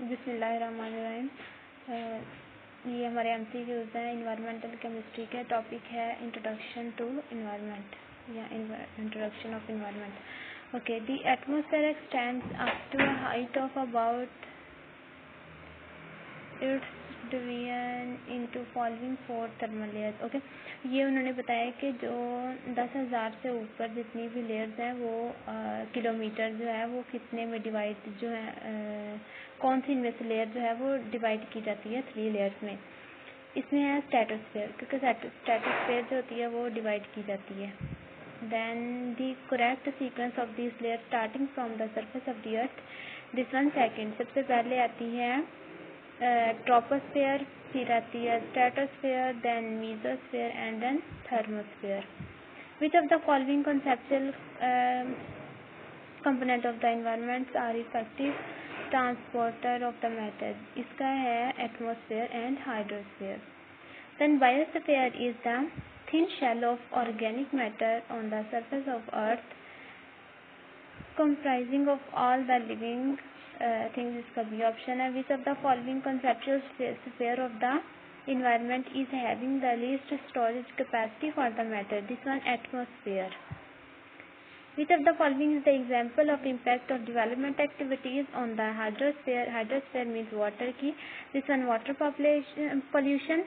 बिस्मिल्लाहिर्रहमानिर्रहीम। ये हमारे एमसीक्यूज़ हैं इन्वायरमेंटल केमिस्ट्री के। टॉपिक है इंट्रोडक्शन टू इन्वायरमेंट या introduction of environment. Okay, the atmosphere extends up to a height of about its division into following 4 thermal layers. Okay, ये उन्होंने बताया कि जो 10,000 से ऊपर जितनी भी लेयर्स हैं वो किलोमीटर जो है वो कितने में डिवाइड जो है कौन सी इनमें से लेयर जो है वो डिवाइड की जाती है 3 लेयर्स में। इसमें है स्ट्रेटोस्फेयर, क्योंकि स्ट्रेटोस्फेयर जो होती है वो डिवाइड की जाती है। Then the correct sequence of this layer starting from the surface of the earth. This one second, सबसे पहले आती है ट्रोपोस्फेयर, फिर आती है stratosphere, then mesosphere and then thermosphere. Which of the following conceptual component of the environment are effective transporter of the matter. इसका है atmosphere and hydrosphere. Then biosphere is the thin shell of organic matter on the surface of earth comprising of all the living things। इसका भी option है। which of the following conceptual sphere of the environment is having the least storage capacity for the matter? This one atmosphere। which of the following is the example of impact of development activities on the hydrosphere? Hydrosphere means water की। this one water pollution।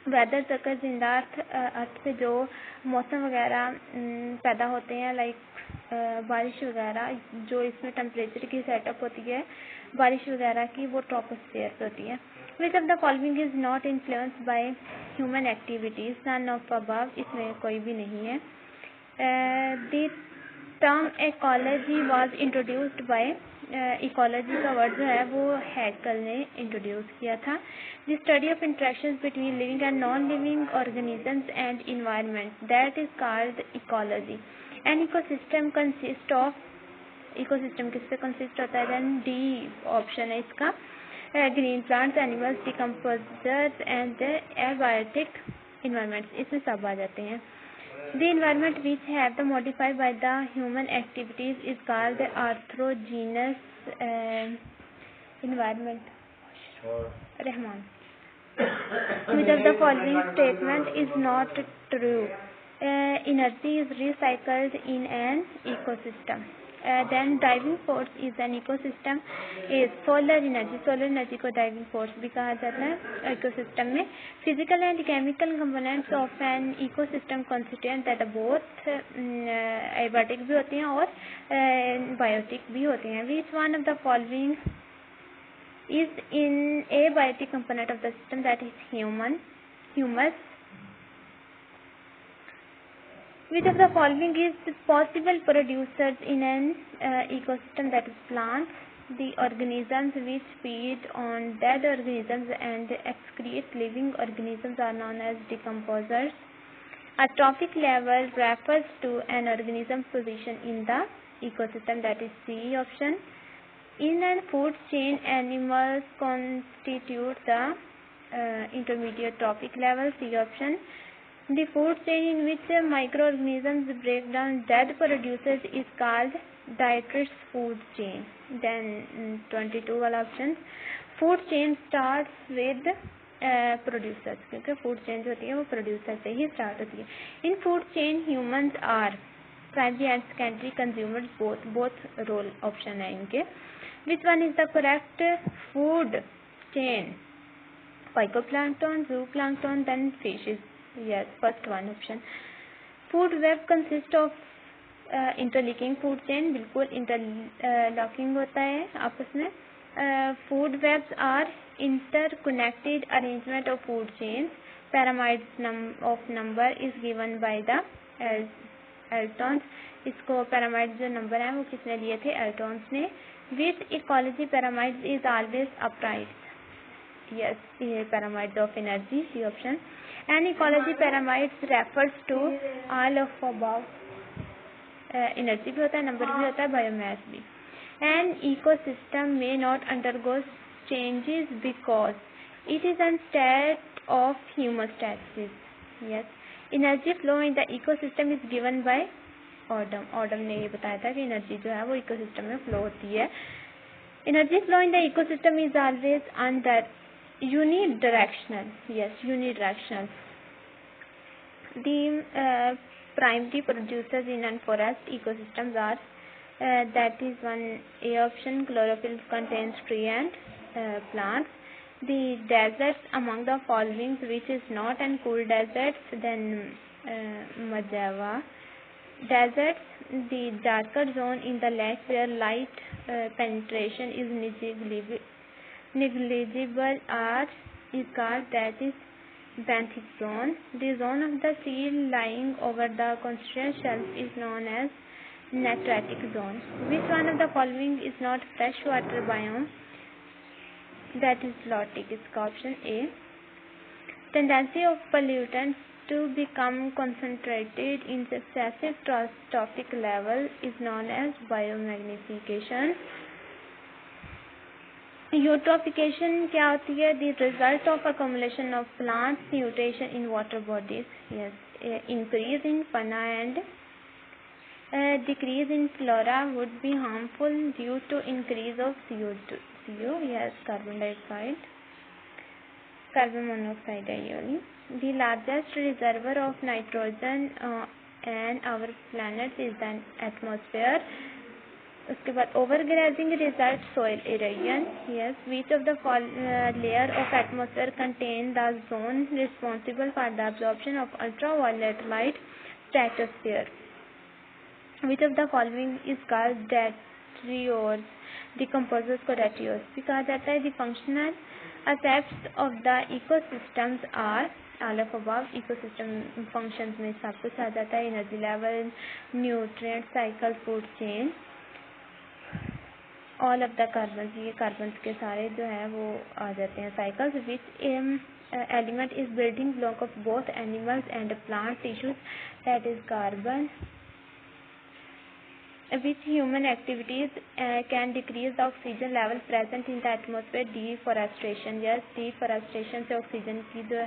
Weather circles in the earth पे जो मौसम वगैरह पैदा होते हैं, like बारिश वगैरह, जो इसमें टेम्परेचर की सेटअप होती है बारिश वगैरह की, वो ट्रोपोस्फेयर पे होती है। Which of the following is not influenced by human activities? None of above, इसमें कोई भी नहीं है। The term ecology was introduced by, ecology का वर्ड जो है वो हैकल ने इंट्रोड्यूस किया था। The study of interactions between living and non living organisms and environment, that is called ecology. An ecosystem consist of, ecosystem किस पे consist होता है? देन डी ऑप्शन है इसका, green plants, animals, decomposers and abiotic environments, इसमें सब आ जाते हैं। The environment which have been modified by the human activities is called the anthrogenous environment। Rahman। Which of the following statement is not true? Energy is recycled in an ecosystem। Then driving force is an ecosystem is solar energy। Solar energy को driving force भी कहा जाता है ecosystem में। Physical and chemical components of an ecosystem constituent that both abiotic भी होती हैं और बायोटिक भी होती हैं। Which one of the following is in abiotic component of the system? That is humus. Which of the following is possible producers in an ecosystem? That is plants। The organisms which feed on dead organisms and excrete living organisms are known as decomposers। A trophic level refers to an organism's position in the ecosystem। That is C option। In a food chain, animals constitute the intermediate trophic level। C option। The food chain in which microorganisms break down dead producers is called dietary food chain। Then 22 वाला option, food chain starts with producers, क्योंकि food chain जो होती है वो producer से ही start होती है। In food chain humans are primary and secondary consumers both role option है इनके। Which one is the correct food chain? Phytoplankton, zooplankton, then fishes। Yes, first one option। Food web consist of interlinking food chain, बिल्कुल interlocking होता है आपस में। Food webs are interconnected arrangement of food chains। Pyramids of number is given by the Eltons। इसको pyramid जो number है वो किसने लिए थे? Eltons ने। With ecology pyramids is always upright। Yes, ये pyramids of energy, C option। An ecology pyramids refers to all of above। Energy भी होता है, नंबर भी होता है, बायोमास भी। An ecosystem may not undergo changes because it is a state of homeostasis। Yes, energy flow in the ecosystem is given by ऑडम। ऑडम ने ये बताया था कि एनर्जी जो है वो इकोसिस्टम में फ्लो होती है। Energy flow in the ecosystem is always unidirectional. Yes, unidirectional. The primary producers in a forest ecosystems are that is one A option, chlorophyll contains tree and plants. The deserts among the following which is not and cool deserts, then Majava. Deserts, the darker zone in the lake where light penetration is negligible is called that is benthic zone. The zone of the sea lying over the continental shelf is known as natritic zone. Which one of the following is not freshwater biome? That is Lotic. Is option A. Tendency of pollutants to become concentrated in excessive trophic level is known as biomagnification. Eutrophication क्या होती है? The result of accumulation of plants nutrition in water bodies. Yes, increase in fauna and decrease in flora would be harmful due to increase of CO. Yes, carbon monoxide है. The largest reservoir of nitrogen and our planet is the atmosphere. उसके बाद overgrazing results soil erosion. Yes, which of the layer of atmosphere contain the zone responsible for the absorption of ultraviolet light? Stratosphere. Which of the following is called detritus? Decomposers को detritus भी कहा जाता है. The functional aspects of the ecosystems are all of above. ecosystem functions में सब कुछ आ जाता है. Energy level, nutrient cycle, food chain. All of the carbons, ये carbons के सारे जो है वो आ जाते हैं. Cycles which element is building block of both animals and plant tissues, that is carbon. Which human activities can decrease the oxygen level present in the atmosphere? Deforestation. Yes, deforestation से oxygen की जो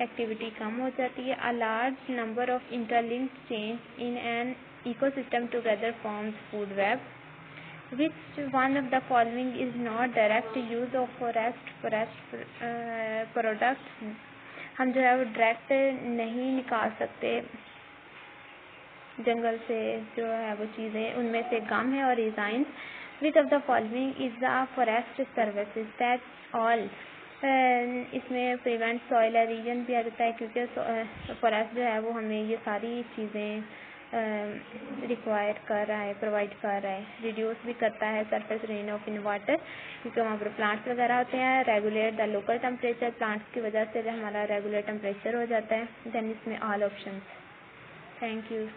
activity कम हो जाती है. A large number of interlinked chains in an ecosystem together forms food web. Which one of the following is not direct use of forest products? हम जो है वो डायरेक्ट नहीं निकाल सकते जंगल से जो है वो चीज़ें, उनमें से गम है और resign. Which of the following is the forest services? That's all. इसमें प्रिवेंट सॉइल एरोजन भी आ जाता है क्योंकि फॉरेस्ट जो है वो हमें ये सारी चीज़ें रिक्वायर कर रहा है, प्रोवाइड कर रहा है. रिड्यूस भी करता है surface rain of in water क्योंकि वहाँ पर प्लांट्स वगैरह होते हैं. Regulate the local temperature, plants की वजह से हमारा रेगुलर टेम्परेचर हो जाता है. देन इसमें ऑल ऑप्शंस. Thank you.